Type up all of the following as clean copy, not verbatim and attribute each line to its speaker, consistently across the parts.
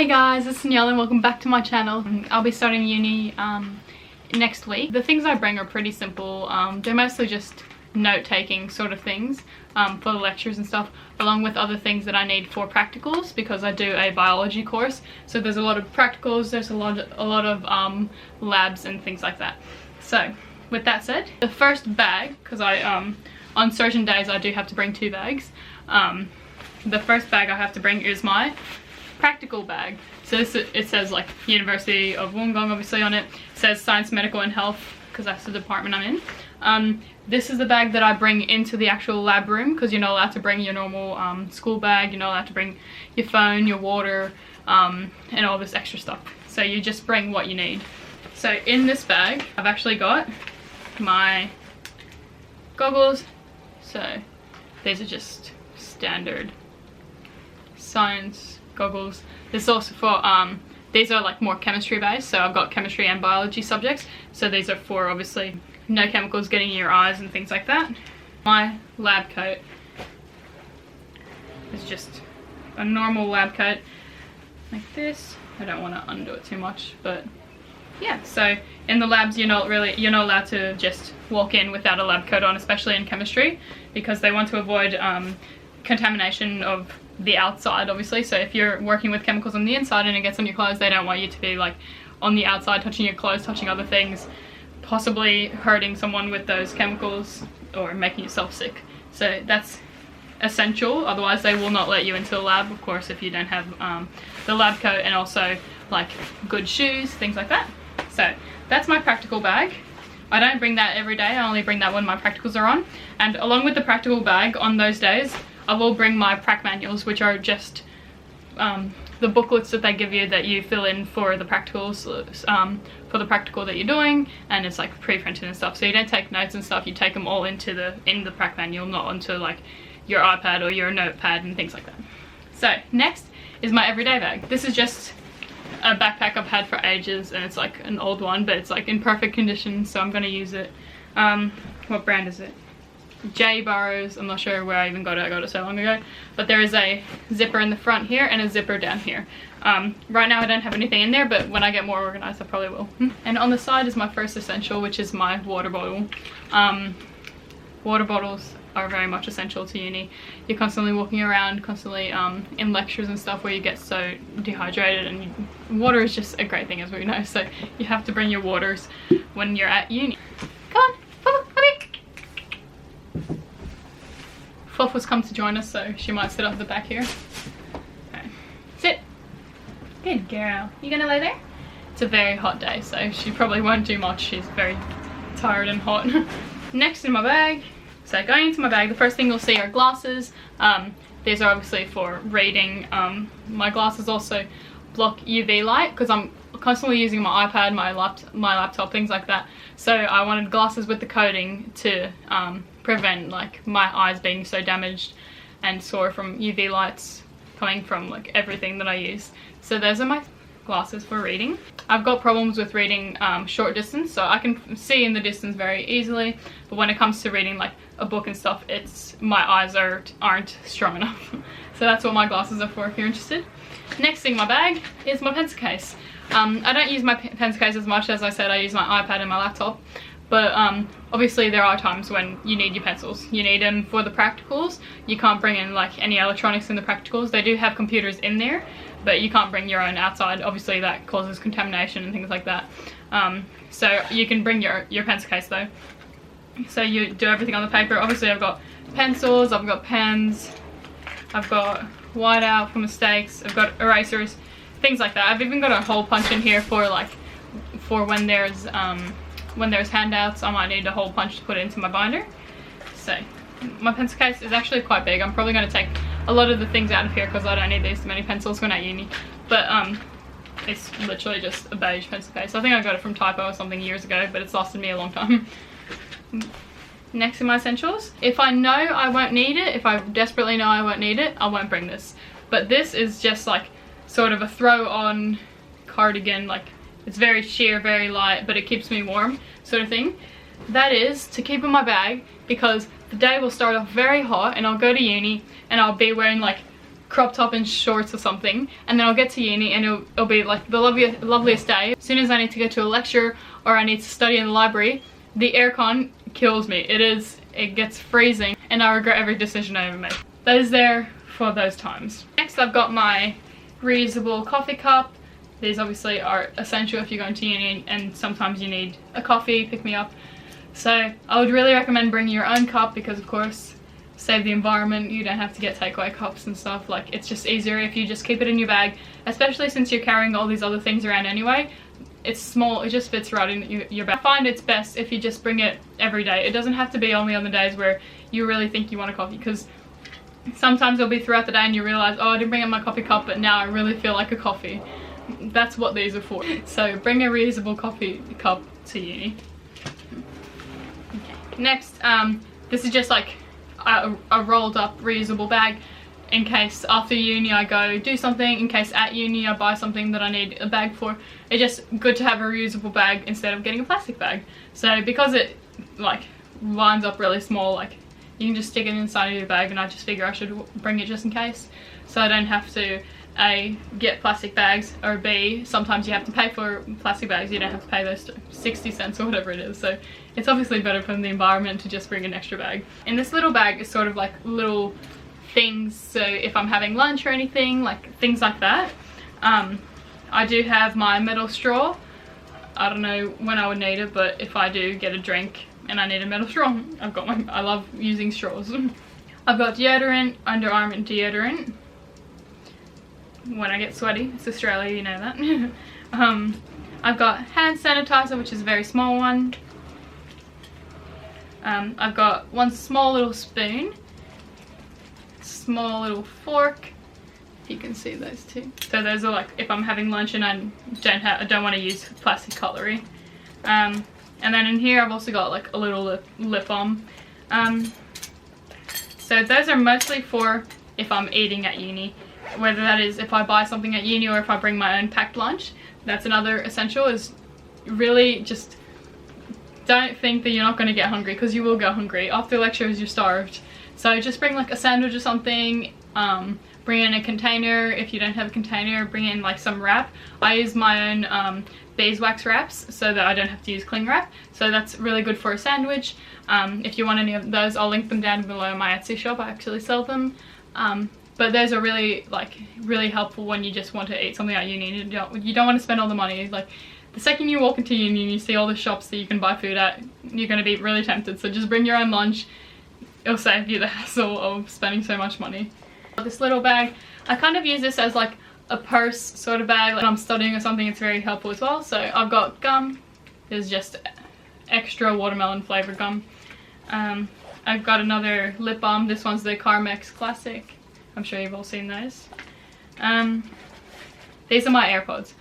Speaker 1: Hey guys, it's Danielle and welcome back to my channel. I'll be starting uni next week. The things I bring are pretty simple. They're mostly just note-taking sort of things for the lectures and stuff, along with other things that I need for practicals because I do a biology course. So there's a lot of practicals, there's a lot of labs and things like that. So with that said, the first bag, because on certain days I do have to bring 2 bags. The first bag I have to bring is my practical bag. So it says like University of Wollongong obviously on it. It says Science, Medical and Health because that's the department I'm in. This is the bag that I bring into the actual lab room because you're not allowed to bring your normal school bag. You're not allowed to bring your phone, your water, and all this extra stuff. So you just bring what you need. So in this bag I've actually got my goggles. So these are just standard science goggles. This is also for these are like more chemistry based, so I've got chemistry and biology subjects, so these are for obviously no chemicals getting in your eyes and things like that. My lab coat is just a normal lab coat like this. I don't want to undo it too much, but yeah, so in the labs you're not allowed to just walk in without a lab coat on, especially in chemistry, because they want to avoid contamination of the outside obviously. So if you're working with chemicals on the inside and it gets on your clothes, they don't want you to be like on the outside touching your clothes, touching other things, possibly hurting someone with those chemicals or making yourself sick. So that's essential, otherwise they will not let you into the lab, of course, if you don't have the lab coat and also like good shoes, things like that. So that's my practical bag. I don't bring that every day, I only bring that when my practicals are on. And along with the practical bag on those days, I will bring my prac manuals, which are just the booklets that they give you that you fill in for the practicals, for the practical that you're doing, and it's like pre-printed and stuff. So you don't take notes and stuff, you take them all in the prac manual, not onto like your iPad or your notepad and things like that. So next is my everyday bag. This is just a backpack I've had for ages and it's like an old one, but it's like in perfect condition, so I'm gonna use it. What brand is it? J Burrows. I'm not sure where I even got it. I got it so long ago. But there is a zipper in the front here and a zipper down here. Right now I don't have anything in there, but when I get more organized I probably will. And on the side is my first essential, which is my water bottle. Water bottles are very much essential to uni. You're constantly walking around, constantly in lectures and stuff where you get so dehydrated, and water is just a great thing, as we know. So you have to bring your waters when you're at uni. Come on, Papa, come here. Fluff has come to join us, so she might sit up the back here. Okay. Sit. Good girl. You gonna lay there? It's a very hot day, so she probably won't do much. She's very tired and hot. Next in my bag. So going into my bag, the first thing you'll see are glasses. These are obviously for reading. My glasses also block UV light because I'm constantly using my iPad, my laptop, things like that. So I wanted glasses with the coating to prevent like my eyes being so damaged and sore from UV lights coming from like everything that I use. So those are my glasses for reading. I've got problems with reading short distance, so I can see in the distance very easily, but when it comes to reading like a book and stuff, my eyes aren't strong enough. So that's what my glasses are for if you're interested. Next thing in my bag is my pencil case. I don't use my pencil case as much. As I said, I use my iPad and my laptop, but obviously there are times when you need your pencils. You need them for the practicals. You can't bring in like any electronics in the practicals. They do have computers in there, but you can't bring your own outside. Obviously that causes contamination and things like that. So you can bring your pencil case though. So you do everything on the paper. Obviously I've got pencils, I've got pens, I've got whiteout for mistakes, I've got erasers, things like that. I've even got a hole punch in here for when there's handouts. I might need a hole punch to put it into my binder. So my pencil case is actually quite big. I'm probably going to take a lot of the things out of here because I don't need these many pencils when at uni. But it's literally just a beige pencil case. I think I got it from Typo or something years ago, but it's lasted me a long time. Next in my essentials, if I know I won't need it, if I desperately know I won't need it, I won't bring this. But this is just like sort of a throw on cardigan, like it's very sheer, very light, but it keeps me warm sort of thing. That is to keep in my bag because the day will start off very hot and I'll go to uni and I'll be wearing like crop top and shorts or something, and then I'll get to uni and it'll be like the loveliest day. As soon as I need to go to a lecture or I need to study in the library, the aircon kills me. It gets freezing and I regret every decision I ever made. That is there for those times. Next, I've got my reusable coffee cup. These obviously are essential if you're going to uni and sometimes you need a coffee, pick me up. So I would really recommend bringing your own cup because, of course, save the environment. You don't have to get takeaway cups and stuff. Like, it's just easier if you just keep it in your bag, especially since you're carrying all these other things around anyway. It's small, it just fits right in your bag. I find it's best if you just bring it every day. It doesn't have to be only on the days where you really think you want a coffee, because sometimes it'll be throughout the day and you realize, oh, I didn't bring up my coffee cup, but now I really feel like a coffee. That's what these are for. So bring a reusable coffee cup to uni. Okay. Next, this is just like a rolled up reusable bag in case after uni I go do something, in case at uni I buy something that I need a bag for. It's just good to have a reusable bag instead of getting a plastic bag. So because it like lines up really small, like you can just stick it inside of your bag, and I just figure I should bring it just in case, so I don't have to A, get plastic bags, or B, sometimes you have to pay for plastic bags. You don't have to pay those 60 cents or whatever it is. So it's obviously better for the environment to just bring an extra bag. In this little bag is sort of like little things, so if I'm having lunch or anything, like things like that. I do have my metal straw. I don't know when I would need it, but if I do get a drink and I need a metal straw, I've got my, I love using straws. I've got deodorant, underarm deodorant. When I get sweaty, it's Australia, you know that. I've got hand sanitizer, which is a very small one. I've got one small little spoon, small little fork, if you can see those two. So those are like if I'm having lunch and I don't want to use plastic cutlery. And then in here I've also got like a little lip balm. So those are mostly for if I'm eating at uni, whether that is if I buy something at uni or if I bring my own packed lunch. That's another essential, is really just don't think that you're not going to get hungry, because you will go hungry. After lectures you're starved. So just bring like a sandwich or something, bring in a container. If you don't have a container, bring in like some wrap. I use my own beeswax wraps so that I don't have to use cling wrap. So that's really good for a sandwich. If you want any of those, I'll link them down below my Etsy shop. I actually sell them. But those are really helpful when you just want to eat something at uni. You don't want to spend all the money. Like the second you walk into uni and you see all the shops that you can buy food at, you're going to be really tempted. So just bring your own lunch. It'll save you the hassle of spending so much money. This little bag, I kind of use this as like a purse sort of bag. Like when I'm studying or something, it's very helpful as well. So I've got gum. There's just extra watermelon flavored gum. I've got another lip balm. This one's the Carmex Classic. I'm sure you've all seen those. These are my AirPods.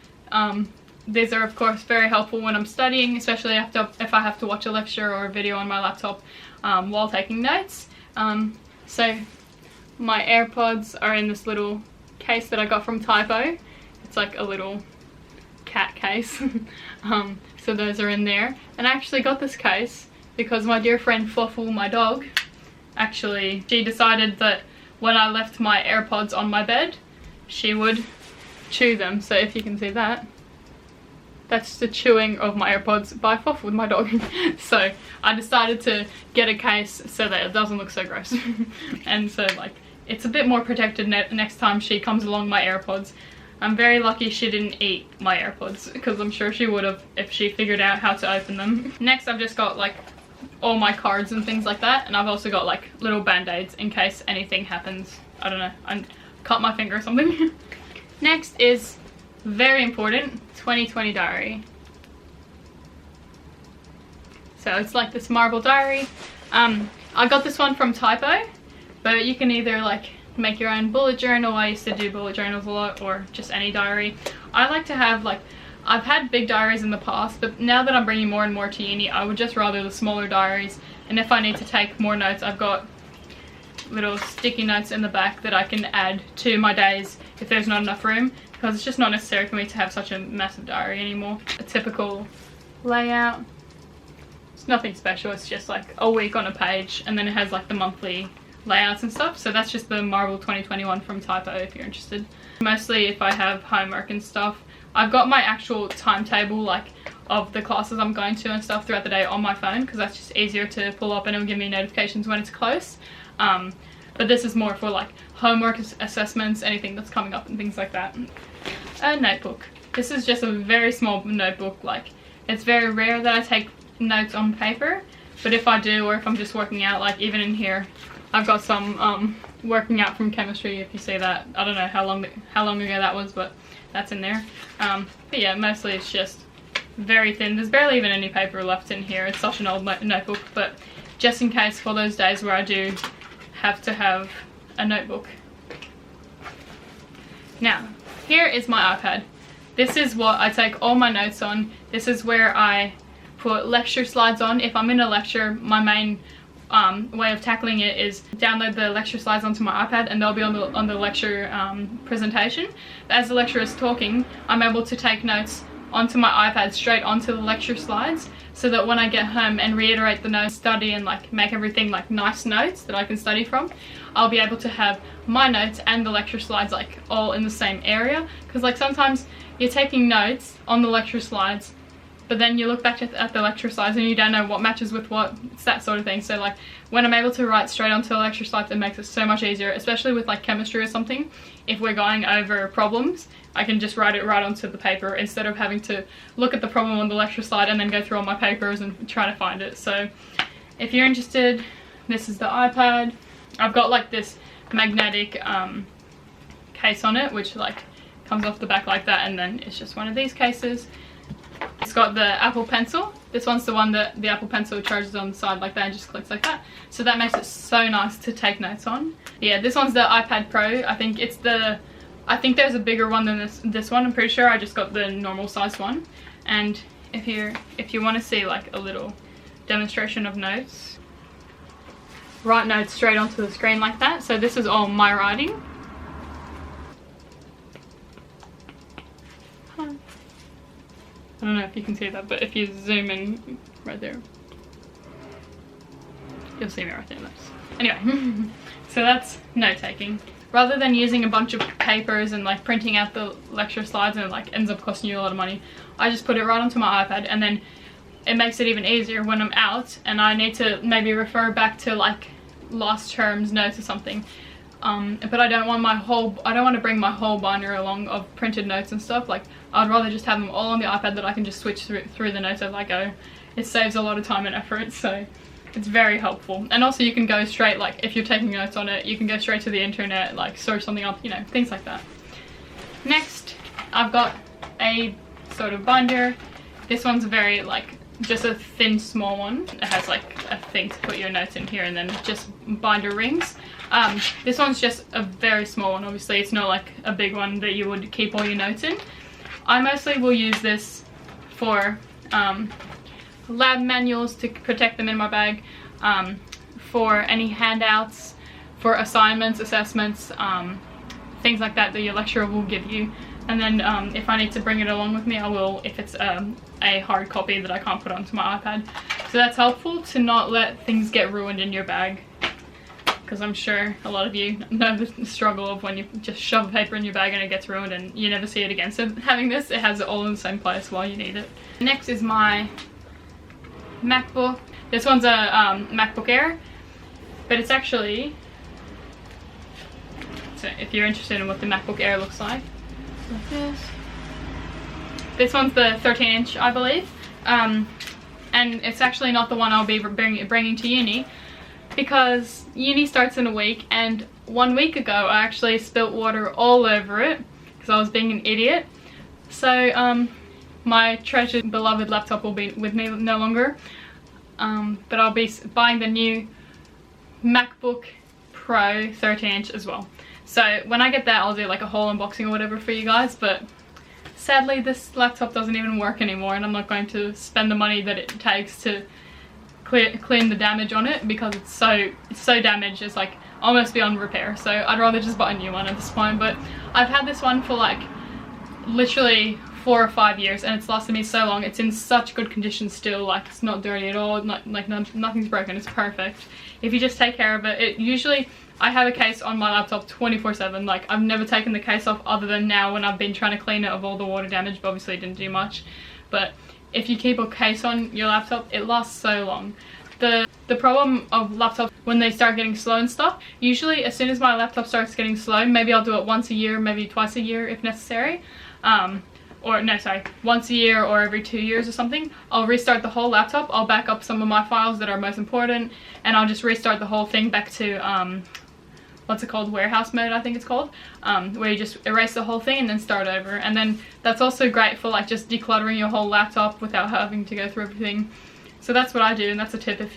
Speaker 1: These are of course very helpful when I'm studying, especially if I have to watch a lecture or a video on my laptop while taking notes. So my AirPods are in this little case that I got from Typo. It's like a little cat case. So those are in there. And I actually got this case because my dear friend Fluffle, my dog, she decided that when I left my AirPods on my bed, she would chew them. So if you can see that, that's the chewing of my AirPods by Fluffle, my dog. So I decided to get a case so that it doesn't look so gross. And so like it's a bit more protected next time she comes along my AirPods. I'm very lucky she didn't eat my AirPods, because I'm sure she would have if she figured out how to open them. Next I've just got like all my cards and things like that, and I've also got like little band-aids in case anything happens. I don't know, I cut my finger or something. Next is very important, 2020 diary. So it's like this marble diary. I got this one from Typo, but you can either like make your own bullet journal. I used to do bullet journals a lot, or just any diary. I like to have like, I've had big diaries in the past, but now that I'm bringing more and more to uni, I would just rather the smaller diaries. And if I need to take more notes, I've got little sticky notes in the back that I can add to my days if there's not enough room, because it's just not necessary for me to have such a massive diary anymore. A typical layout. It's nothing special, it's just like a week on a page, and then it has like the monthly layouts and stuff. So that's just the Marvel 2021 from Typo if you're interested. Mostly if I have homework and stuff, I've got my actual timetable like of the classes I'm going to and stuff throughout the day on my phone, because that's just easier to pull up and it'll give me notifications when it's close. But this is more for like homework assessments, anything that's coming up and things like that. A notebook. This is just a very small notebook. Like, it's very rare that I take notes on paper, but if I do, or if I'm just working out, like even in here I've got some working out from chemistry, if you see that. I don't know how long ago that was, but that's in there. But yeah, mostly it's just very thin. There's barely even any paper left in here. It's such an old notebook, but just in case for those days where I do have to have a notebook. Now, here is my iPad. This is what I take all my notes on. This is where I put lecture slides on. If I'm in a lecture, my main way of tackling it is download the lecture slides onto my iPad, and they'll be on the lecture presentation. As the lecturer is talking, I'm able to take notes onto my iPad straight onto the lecture slides, so that when I get home and reiterate the notes, study and like make everything like nice notes that I can study from, I'll be able to have my notes and the lecture slides like all in the same area. Because like sometimes you're taking notes on the lecture slides, but then you look back at the lecture slides and you don't know what matches with what. It's that sort of thing. So like when I'm able to write straight onto the lecture slides, it makes it so much easier, especially with like chemistry or something. If we're going over problems, I can just write it right onto the paper instead of having to look at the problem on the lecture slide and then go through all my papers and try to find it. So if you're interested, this is the iPad. I've got like this magnetic case on it, which like comes off the back like that, and then it's just one of these cases. It's got the Apple Pencil. This one's the one that the Apple Pencil charges on the side like that and just clicks like that. So that makes it so nice to take notes on. Yeah, this one's the iPad Pro. I think there's a bigger one than this one. I'm pretty sure I just got the normal size one. And if you want to see like a little demonstration of notes, write notes straight onto the screen like that. So this is all my writing. I don't know if you can see that, but if you zoom in right there, you'll see me right there. Anyway, so that's note taking. Rather than using a bunch of papers and like printing out the lecture slides and it like ends up costing you a lot of money, I just put it right onto my iPad, and then it makes it even easier when I'm out and I need to maybe refer back to like last term's notes or something. But I don't want to bring my whole binder along of printed notes and stuff. Like, I'd rather just have them all on the iPad that I can just switch through the notes as I go. It saves a lot of time and effort, so it's very helpful. And also you can go straight, like if you're taking notes on it, you can go straight to the internet, like search something up, you know, things like that. Next, I've got a sort of binder. This one's very like just a thin small one. It has like a thing to put your notes in here, and then just binder rings. This one's just a very small one. Obviously it's not like a big one that you would keep all your notes in. I mostly will use this for lab manuals to protect them in my bag, for any handouts, for assignments, assessments, things like that your lecturer will give you. And then if I need to bring it along with me, I will, if it's a hard copy that I can't put onto my iPad. So that's helpful to not let things get ruined in your bag, because I'm sure a lot of you know the struggle of when you just shove paper in your bag and it gets ruined and you never see it again. So having this, it has it all in the same place while you need it. Next is my MacBook. This one's a MacBook Air, but it's actually, so if you're interested in what the MacBook Air looks like this one's the 13-inch, I believe, and it's actually not the one I'll be bringing to uni, because uni starts in a week, and 1 week ago I actually spilt water all over it because I was being an idiot. So my treasured beloved laptop will be with me no longer, but I'll be buying the new MacBook Pro 13-inch as well. So when I get that, I'll do like a whole unboxing or whatever for you guys, but sadly this laptop doesn't even work anymore, and I'm not going to spend the money that it takes to clean the damage on it, because it's so damaged, it's like almost beyond repair. So I'd rather just buy a new one at this point. But I've had this one for like literally 4 or 5 years, and it's lasted me so long. It's in such good condition still, like it's not dirty at all, nothing's broken, it's perfect. If you just take care of it, usually I have a case on my laptop 24/7. Like I've never taken the case off other than now when I've been trying to clean it of all the water damage, but obviously it didn't do much. But if you keep a case on your laptop, it lasts so long. The problem of laptops when they start getting slow and stuff, usually as soon as my laptop starts getting slow, maybe I'll do it once a year, maybe twice a year if necessary. Or no, sorry, once a year or every 2 years or something, I'll restart the whole laptop. I'll back up some of my files that are most important, and I'll just restart the whole thing back to, what's it called, warehouse mode I think it's called, where you just erase the whole thing and then start over. And then that's also great for like just decluttering your whole laptop without having to go through everything. So that's what I do, and that's a tip if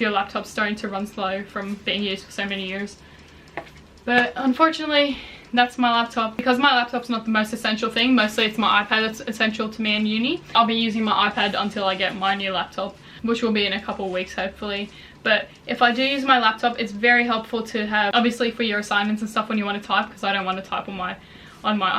Speaker 1: your laptop's starting to run slow from being used for so many years. But unfortunately, that's my laptop. Because my laptop's not the most essential thing, mostly it's my iPad that's essential to me in uni. I'll be using my iPad until I get my new laptop, which will be in a couple of weeks hopefully. But if I do use my laptop, it's very helpful to have, obviously for your assignments and stuff when you want to type, because I don't want to type on my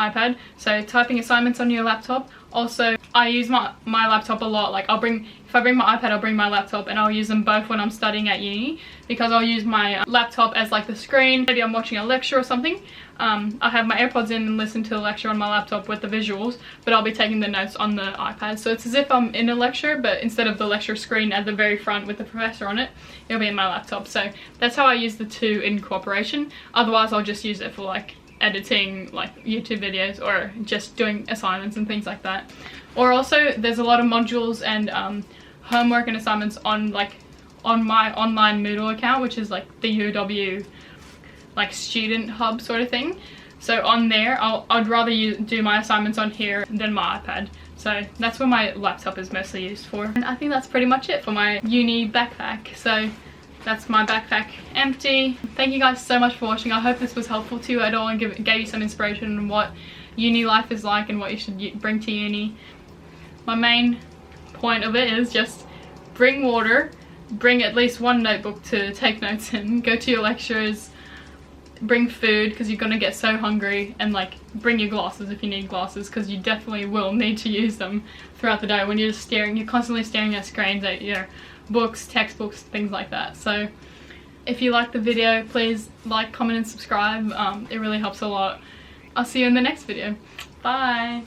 Speaker 1: iPad. So typing assignments on your laptop. Also, I use my laptop a lot. Like if I bring my iPad, I'll bring my laptop, and I'll use them both when I'm studying at uni, because I'll use my laptop as like the screen. Maybe I'm watching a lecture or something. I have my AirPods in and listen to the lecture on my laptop with the visuals, but I'll be taking the notes on the iPad. So it's as if I'm in a lecture, but instead of the lecture screen at the very front with the professor on it, it'll be in my laptop. So that's how I use the two in cooperation. Otherwise, I'll just use it for like editing like YouTube videos or just doing assignments and things like that. Or also there's a lot of modules and homework and assignments on my online Moodle account, which is like the UOW like student hub sort of thing. So on there I'd rather do my assignments on here than my iPad. So that's what my laptop is mostly used for. And I think that's pretty much it for my uni backpack. So that's my backpack empty. Thank you guys so much for watching. I hope this was helpful to you at all and gave you some inspiration on what uni life is like and what you should bring to uni. My main point of it is just bring water, bring at least one notebook to take notes in, go to your lectures, bring food because you're gonna get so hungry, and like bring your glasses if you need glasses, because you definitely will need to use them throughout the day when you're just you're constantly staring at screens, at your books, textbooks, things like that. So if you like the video, please like, comment and subscribe. It really helps a lot. I'll see you in the next video. Bye.